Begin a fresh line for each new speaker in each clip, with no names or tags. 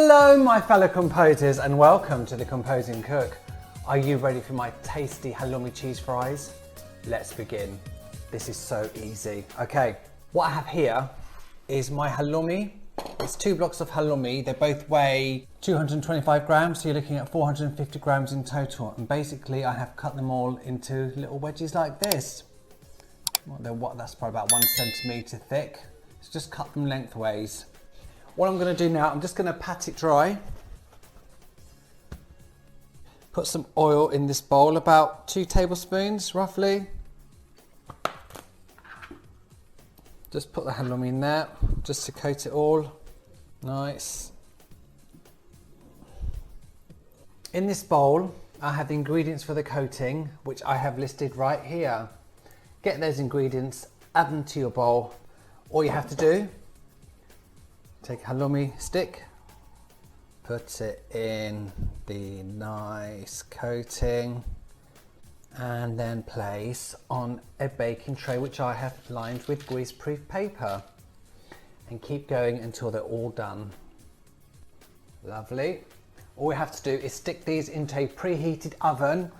Hello my fellow composers and welcome to The Composing Cook. Are you ready for my tasty halloumi cheese fries? Let's begin. This is so easy. Okay, what I have here is my halloumi. It's 2 blocks of halloumi. They both weigh 225 grams, so you're looking at 450 grams in total. And basically I have cut them all into little wedges like this. That's probably about 1 centimetre thick. So just cut them lengthways. What I'm going to do now, I'm just going to pat it dry. Put some oil in this bowl, about 2 tablespoons roughly. Just put the halloumi in there, just to coat it all. Nice. In this bowl, I have the ingredients for the coating, which I have listed right here. Get those ingredients, add them to your bowl. All you have to do, take a halloumi stick, put it in the nice coating, and then place on a baking tray which I have lined with grease-proof paper, and keep going until they're all done. Lovely. All we have to do is stick these into a preheated oven.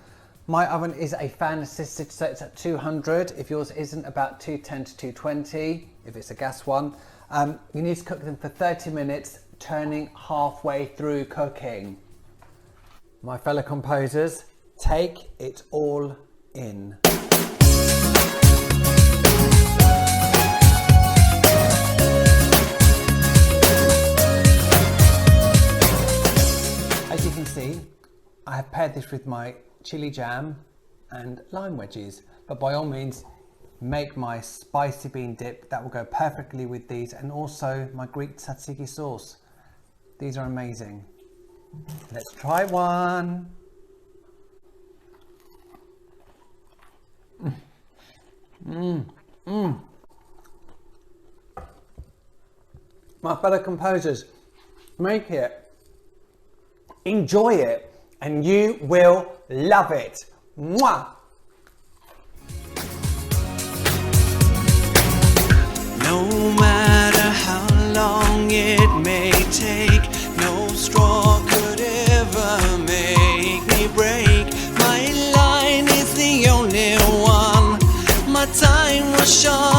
My oven is a fan assisted, so it's at 200. If yours isn't, about 210 to 220 if it's a gas one. You need to cook them for 30 minutes, turning halfway through cooking. My fellow composers, take it all in. As you can see, I have paired this with my chili jam and lime wedges, but by all means, make my spicy bean dip. That will go perfectly with these, and also my Greek tzatziki sauce. These are amazing. Let's try one. My fellow composers, make it, enjoy it, and you will love it. Mwah!
No matter how long it may take, no straw could ever make me break. My line is the only one. My time was short.